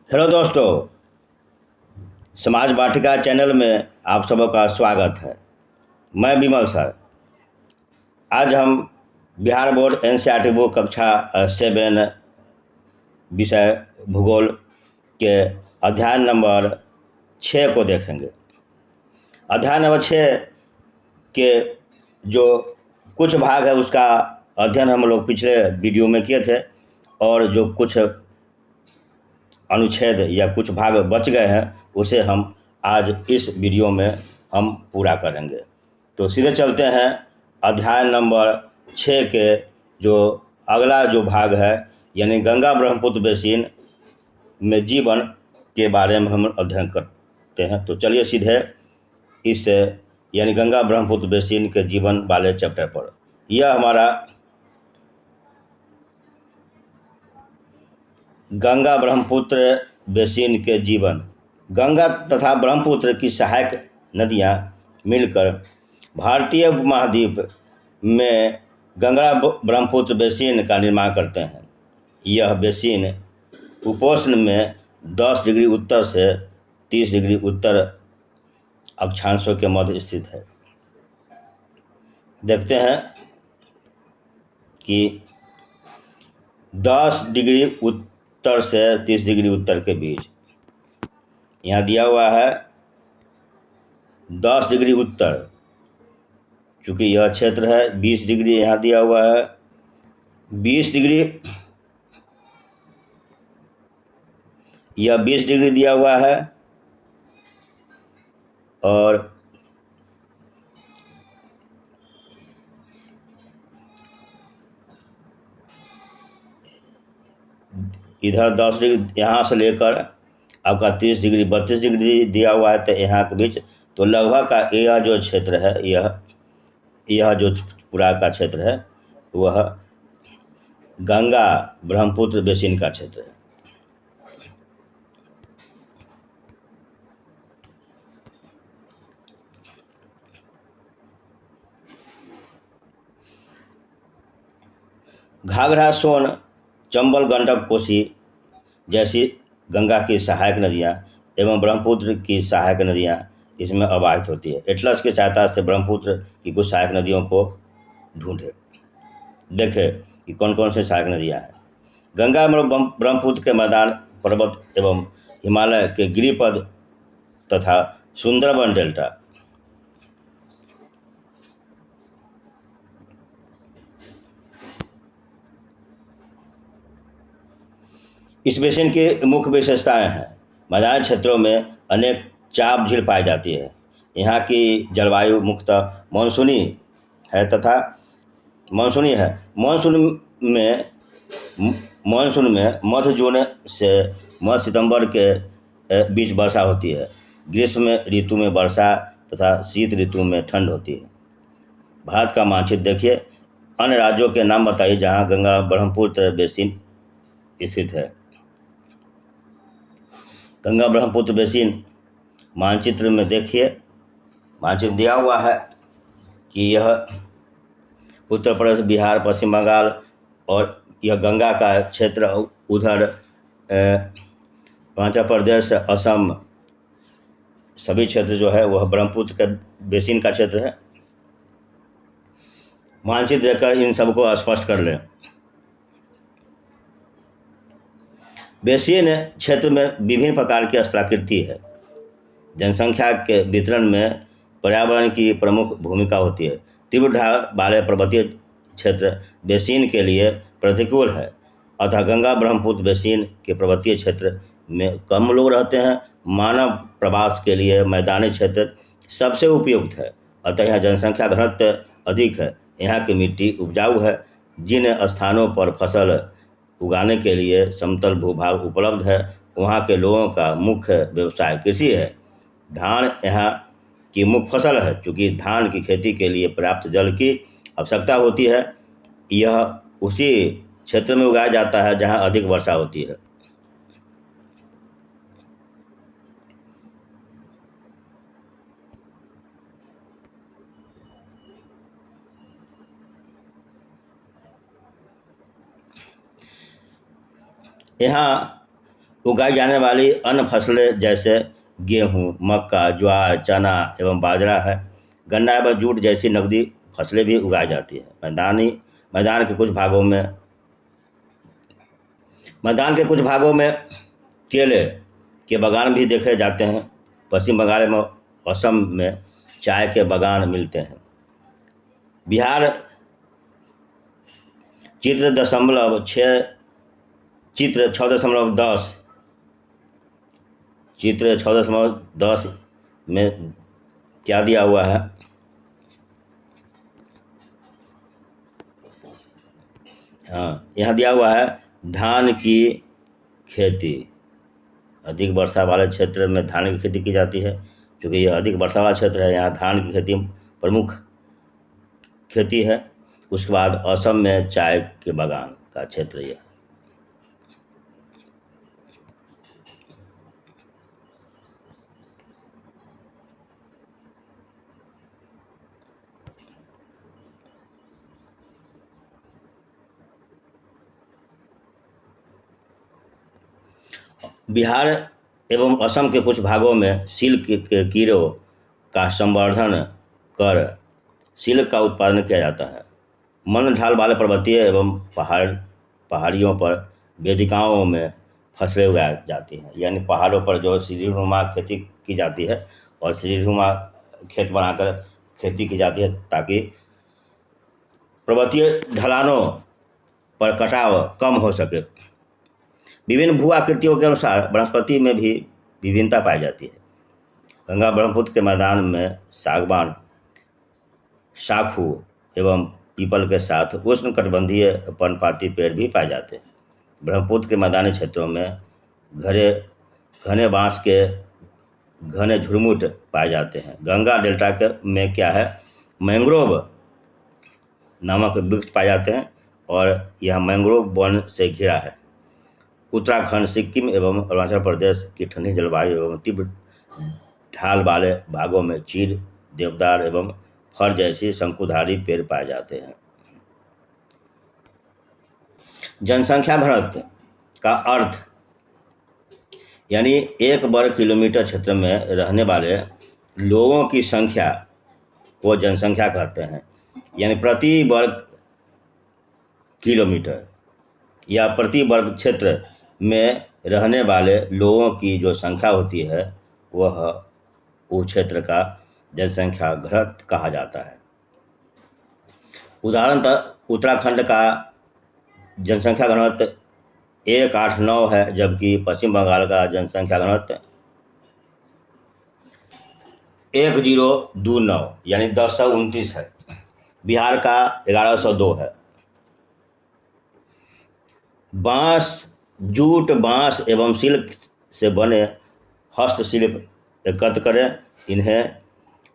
Hello दोस्तों, समाज वाटिका channel में आप सबों का स्वागत है। मैं विमल सर। आज हम बिहार बोर्ड एनसीईआरटी बुक कक्षा 7 विषय भूगोल के अध्याय नंबर 6 को देखेंगे। अध्याय नंबर 6 के जो कुछ भाग है उसका अध्ययन हम लोग पिछले वीडियो में किए थे, और जो कुछ अनुच्छेद या कुछ भाग बच गए हैं उसे हम आज इस वीडियो में हम पूरा करेंगे। तो सीधे चलते हैं अध्याय नंबर 6 के जो अगला जो भाग है, यानी गंगा ब्रह्मपुत्र बेसिन में जीवन के बारे में हम अध्ययन करते हैं। तो चलिए सीधे इस यानी गंगा ब्रह्मपुत्र बेसिन के जीवन वाले चैप्टर पर। यह हमारा गंगा ब्रह्मपुत्र बेसिन के जीवन। गंगा तथा ब्रह्मपुत्र की सहायक नदियां मिलकर भारतीय उपमहाद्वीप में गंगा ब्रह्मपुत्र बेसिन का निर्माण करते हैं। यह बेसिन उपोष्ण में 10 डिग्री उत्तर से 30 डिग्री उत्तर अक्षांशों के मध्य स्थित है। देखते हैं कि 10 डिग्री उत्तर से 30 डिग्री उत्तर के बीच यहाँ दिया हुआ है 10 डिग्री उत्तर, चूँकि यह क्षेत्र है। 20 डिग्री यहाँ दिया हुआ है। 20 डिग्री, यह 20 डिग्री दिया हुआ है, और इधर 10 डिग्री यहाँ से लेकर आपका 30 डिग्री 32 डिग्री दिया हुआ है, तो यहाँ के बीच तो लगभग का यह जो क्षेत्र है, यह जो पूरा का क्षेत्र है वह गंगा ब्रह्मपुत्र बेसिन का क्षेत्र है। घाघरा, सोन, चंबल, गंडक, कोसी जैसी गंगा की सहायक नदियाँ एवं ब्रह्मपुत्र की सहायक नदियाँ इसमें अवाहित होती है। एटलस की सहायता से ब्रह्मपुत्र की कुछ सहायक नदियों को ढूंढे, देखे कि कौन कौन सी सहायक नदियाँ हैं। गंगा ब्रह्मपुत्र के मैदान, पर्वत एवं हिमालय के गिरिपद तथा सुंदरबन डेल्टा। इस बेसिन की मुख्य विशेषताएं हैं। मैदानी क्षेत्रों में अनेक चाप झील पाई जाती है। यहाँ की जलवायु मुख्यतः मानसूनी है तथा मानसून में मध्य जून से मध्य सितंबर के बीच वर्षा होती है। ग्रीष्म ऋतु में वर्षा तथा शीत ऋतु में ठंड होती है। भारत का मानचित्र देखिए। अन्य राज्यों के नाम बताइए जहाँ गंगा ब्रह्मपुत्र बेसिन स्थित है। गंगा ब्रह्मपुत्र बेसिन मानचित्र में देखिए, मानचित्र दिया हुआ है कि यह उत्तर प्रदेश, बिहार, पश्चिम बंगाल और यह गंगा का क्षेत्र, उधर हिमाचल प्रदेश, असम, सभी क्षेत्र जो है वह ब्रह्मपुत्र के बेसिन का क्षेत्र है। मानचित्र देखकर इन सबको स्पष्ट कर लें। बेसिन क्षेत्र में विभिन्न प्रकार की स्थलाकृति है। जनसंख्या के वितरण में पर्यावरण की प्रमुख भूमिका होती है। तीव्र ढाल वाले पर्वतीय क्षेत्र बेसिन के लिए प्रतिकूल है, अतः गंगा ब्रह्मपुत्र बेसिन के पर्वतीय क्षेत्र में कम लोग रहते हैं। मानव प्रवास के लिए मैदानी क्षेत्र सबसे उपयुक्त है, अतः यहाँ जनसंख्या घनत्व अधिक है। यहाँ की मिट्टी उपजाऊ है। जिन स्थानों पर फसल उगाने के लिए समतल भूभाग उपलब्ध है, वहाँ के लोगों का मुख्य व्यवसाय कृषि है। धान यहाँ की मुख्य फसल है। चूँकि धान की खेती के लिए पर्याप्त जल की आवश्यकता होती है, यह उसी क्षेत्र में उगाया जाता है जहाँ अधिक वर्षा होती है। यहाँ उगाई जाने वाली अन्य फसलें जैसे गेहूँ, मक्का, ज्वार, चना एवं बाजरा है। गन्ना एवं जूट जैसी नकदी फसलें भी उगाई जाती है। मैदान के कुछ भागों में मैदान के कुछ भागों में केले के बागान भी देखे जाते हैं। पश्चिम बंगाल एवं असम में चाय के बागान मिलते हैं। बिहार चित्र 6.10 चित्र 6.10 में क्या दिया हुआ है? हाँ, यहाँ दिया हुआ है धान की खेती। अधिक वर्षा वाले क्षेत्र में धान की खेती की जाती है। क्योंकि यह अधिक वर्षा वाला क्षेत्र है, यहाँ धान की खेती प्रमुख खेती है। उसके बाद असम में चाय के बागान का क्षेत्र यह। बिहार एवं असम के कुछ भागों में सिल्क के कीड़ों का संवर्धन कर सिल्क का उत्पादन किया जाता है। मंद ढाल वाले पर्वतीय एवं पहाड़ियों पर वेदिकाओं में फसलें उगाई जाती हैं। यानी पहाड़ों पर जो सीढ़ीनुमा खेती की जाती है और सीढ़ीनुमा खेत बनाकर खेती की जाती है, ताकि पर्वतीय ढलानों पर कटाव कम हो सके। विभिन्न भू आकृतियों के अनुसार वनस्पति में भी विभिन्नता पाई जाती है। गंगा ब्रह्मपुत्र के मैदान में सागवान, साखू एवं पीपल के साथ उष्णकटिबंधीय पर्णपाती पेड़ भी पाए जाते हैं। ब्रह्मपुत्र के मैदानी क्षेत्रों में घने बांस के घने झुरमुट पाए जाते हैं। गंगा डेल्टा में क्या है, मैंग्रोव नामक वृक्ष पाए जाते हैं और यह मैंग्रोव वन से घिरा है। उत्तराखंड, सिक्किम एवं अरुणाचल प्रदेश की ठंडी जलवायु एवं तीव्र ढाल वाले भागों में चीड़, देवदार एवं फर जैसी शंकुधारी पेड़ पाए जाते हैं। जनसंख्या घनत्व का अर्थ यानी 1 वर्ग किलोमीटर क्षेत्र में रहने वाले लोगों की संख्या को जनसंख्या कहते हैं। यानी प्रति वर्ग किलोमीटर या प्रति वर्ग क्षेत्र में रहने वाले लोगों की जो संख्या होती है, वह उस क्षेत्र का जनसंख्या घनत्व कहा जाता है। उदाहरणतः उत्तराखंड का जनसंख्या घनत्व 189 है, जबकि पश्चिम बंगाल का जनसंख्या घनत्व 1029 यानी 1029 है। बिहार का 1102 है। जूट, बांस एवं सिल्क से बने हस्तशिल्प एकत्र करें, इन्हें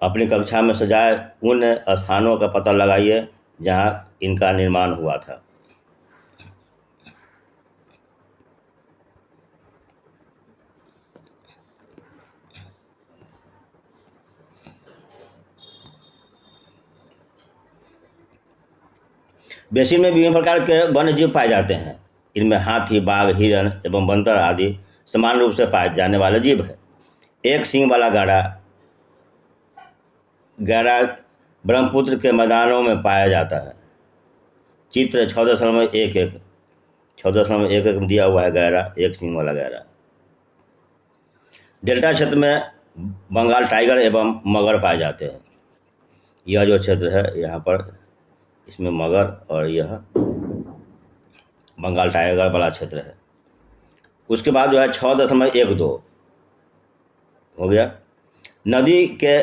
अपनी कक्षा में सजाए, उन स्थानों का पता लगाइए जहां इनका निर्माण हुआ था। बेसिन में विभिन्न प्रकार के वन्य जीव पाए जाते हैं। इनमें हाथी, बाघ, हिरण एवं बंदर आदि समान रूप से पाए जाने वाले जीव है। एक सींग वाला गैरा ब्रह्मपुत्र के मैदानों में पाया जाता है। चित्र 14.11 में दिया हुआ है गैरा, एक सींग वाला गैरा। डेल्टा क्षेत्र में बंगाल टाइगर एवं मगर पाए जाते हैं। यह जो क्षेत्र है, यहाँ पर इसमें मगर और यह बंगाल टाइगर वाला क्षेत्र है। उसके बाद जो है 6.12 हो गया। नदी के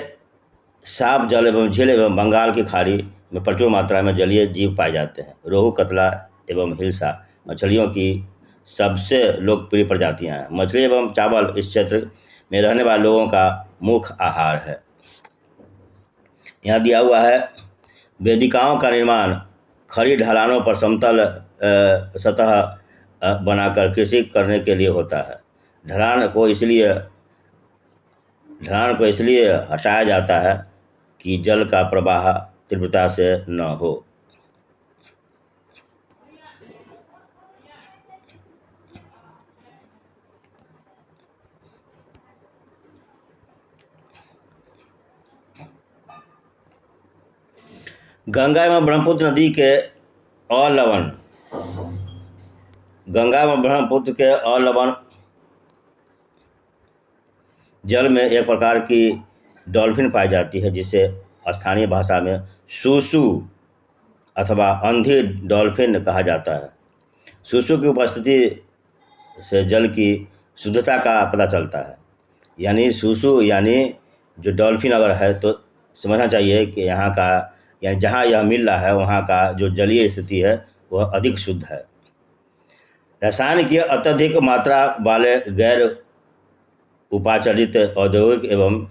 साफ जल एवं झील एवं बंगाल की खाड़ी में प्रचुर मात्रा में जलीय जीव पाए जाते हैं। रोहू, कतला एवं हिल्सा मछलियों की सबसे लोकप्रिय प्रजातियां हैं। मछली एवं चावल इस क्षेत्र में रहने वाले लोगों का मुख्य आहार है। यहाँ दिया हुआ है वेदिकाओं का निर्माण खड़ी ढलानों पर समतल सतह बनाकर कृषि करने के लिए होता है। ढलान को इसलिए हटाया जाता है कि जल का प्रवाह तीव्रता से न हो। गंगा एवं ब्रह्मपुत्र नदी के अलवण गंगा एवं ब्रह्मपुत्र के अलवण जल में एक प्रकार की डॉल्फिन पाई जाती है, जिसे स्थानीय भाषा में सूसू अथवा अंधी डॉल्फिन कहा जाता है। सूसू की उपस्थिति से जल की शुद्धता का पता चलता है। यानी सूसू यानी जो डॉल्फिन अगर है तो समझना चाहिए कि यहाँ का या जहाँ यह मिल रहा है वहाँ का जो जलीय स्थिति है वह अधिक शुद्ध है। रसायन की अत्यधिक मात्रा वाले गैर उपाचलित औद्योगिक एवं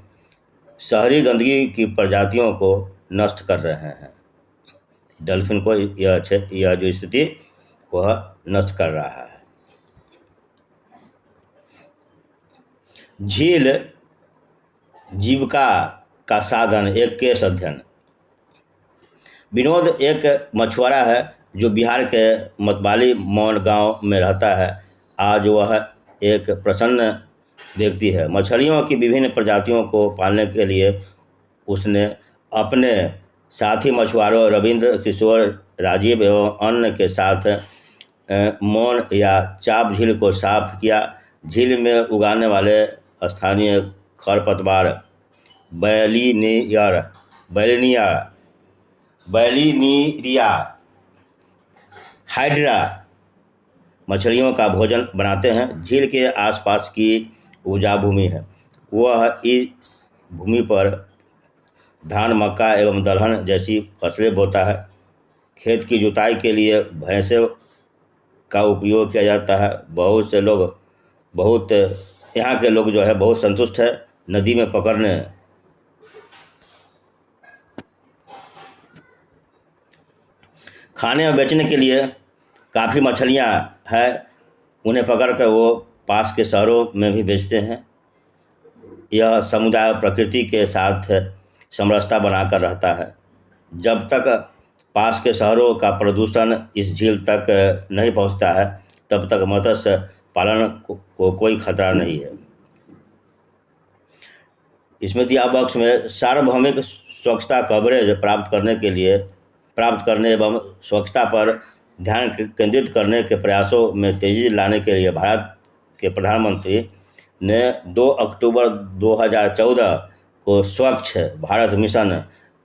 शहरी गंदगी की प्रजातियों को नष्ट कर रहे हैं। डॉल्फिन को यह जो स्थिति वह नष्ट कर रहा है। झील जीविका का साधन एक केस अध्ययन। विनोद एक मछुआरा है जो बिहार के मतवाली मौन गांव में रहता है। आज वह एक प्रसन्न व्यक्ति है। मछलियों की विभिन्न प्रजातियों को पालने के लिए उसने अपने साथी मछुआरों रविंद्र किशोर राजीव एवं अन्य के साथ मौन या चाप झील को साफ किया। झील में उगाने वाले स्थानीय खरपतवार बैलिनीरिया हाइड्रा मछलियों का भोजन बनाते हैं। झील के आसपास की उपजाऊ भूमि है। वह इस भूमि पर धान, मक्का एवं दलहन जैसी फसलें बोता है। खेत की जुताई के लिए भैंसे का उपयोग किया जाता है। यहाँ के लोग जो है बहुत संतुष्ट है नदी में पकड़ने। खाने और बेचने के लिए काफ़ी मछलियाँ हैं। उन्हें पकड़कर वो पास के शहरों में भी बेचते हैं। यह समुदाय प्रकृति के साथ समरसता बनाकर रहता है। जब तक पास के शहरों का प्रदूषण इस झील तक नहीं पहुंचता है तब तक मत्स्य पालन को कोई खतरा नहीं है। इसमें दिया बॉक्स में सार्वभौमिक स्वच्छता कवरेज प्राप्त करने एवं स्वच्छता पर ध्यान केंद्रित करने के प्रयासों में तेजी लाने के लिए भारत के प्रधानमंत्री ने 2 अक्टूबर 2014 को स्वच्छ भारत मिशन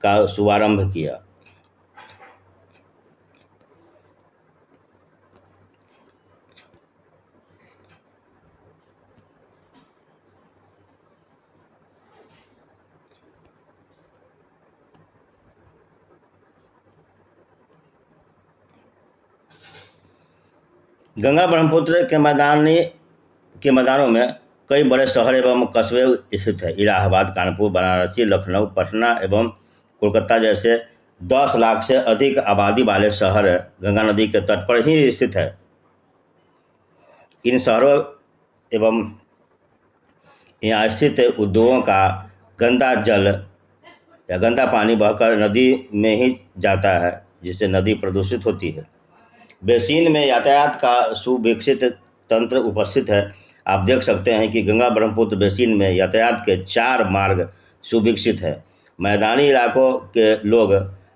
का शुभारंभ किया। गंगा ब्रह्मपुत्र के मैदानों में कई बड़े शहर एवं कस्बे स्थित हैं। इलाहाबाद, कानपुर, वाराणसी, लखनऊ, पटना एवं कोलकाता जैसे 10 लाख से अधिक आबादी वाले शहर गंगा नदी के तट पर ही स्थित है। इन शहरों एवं यहाँ स्थित उद्योगों का गंदा जल या गंदा पानी बहकर नदी में ही जाता है, जिससे नदी प्रदूषित होती है। बेसिन में यातायात का सुविकसित तंत्र उपस्थित है। आप देख सकते हैं कि गंगा ब्रह्मपुत्र बेसिन में यातायात के 4 मार्ग सुविकसित है। मैदानी इलाकों के लोग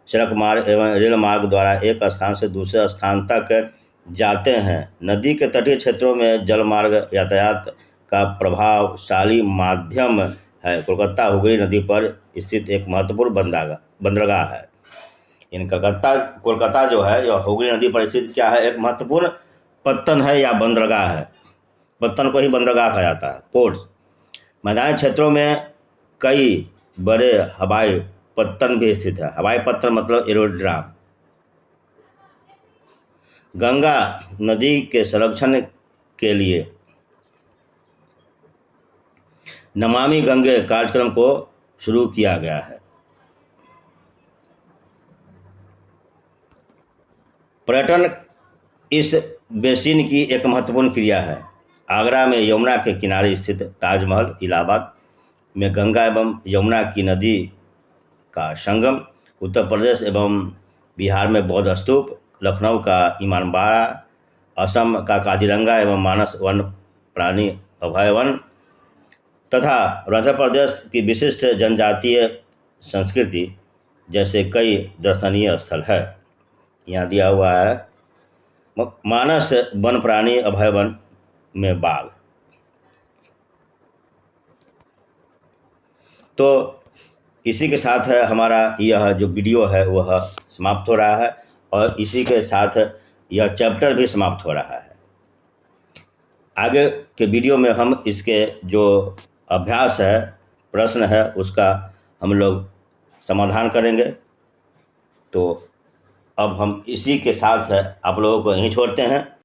सड़क मार्ग एवं रेल मार्ग द्वारा एक स्थान से दूसरे स्थान तक जाते हैं। नदी के तटीय क्षेत्रों में जल मार्ग यातायात का प्रभावशाली माध्यम है। कोलकाता हुगली नदी पर स्थित एक महत्वपूर्ण बंदरगाह है। इन कोलकाता जो है यह हुगली नदी पर स्थित क्या है, एक महत्वपूर्ण पत्तन है या बंदरगाह है। पत्तन को ही बंदरगाह कहा जाता है, पोर्ट्स। मैदानी क्षेत्रों में कई बड़े हवाई पत्तन भी स्थित है। हवाई पत्तन मतलब एरोड्राम। गंगा नदी के संरक्षण के लिए नमामि गंगे कार्यक्रम को शुरू किया गया है। पर्यटन इस बेसिन की एक महत्वपूर्ण क्रिया है। आगरा में यमुना के किनारे स्थित ताजमहल, इलाहाबाद में गंगा एवं यमुना की नदी का संगम, उत्तर प्रदेश एवं बिहार में बौद्ध स्तूप, लखनऊ का इमामबाड़ा, असम का काजीरंगा एवं मानस वन प्राणी अभयवन तथा अरुणाचल प्रदेश की विशिष्ट जनजातीय संस्कृति जैसे कई दर्शनीय स्थल है। यहाँ दिया हुआ है मानस वन प्राणी अभय वन में बाघ। तो इसी के साथ है हमारा यह जो वीडियो है वह समाप्त हो रहा है, और इसी के साथ यह चैप्टर भी समाप्त हो रहा है। आगे के वीडियो में हम इसके जो अभ्यास है, प्रश्न है, उसका हम लोग समाधान करेंगे। तो अब हम इसी के साथ आप लोगों को यहीं छोड़ते हैं।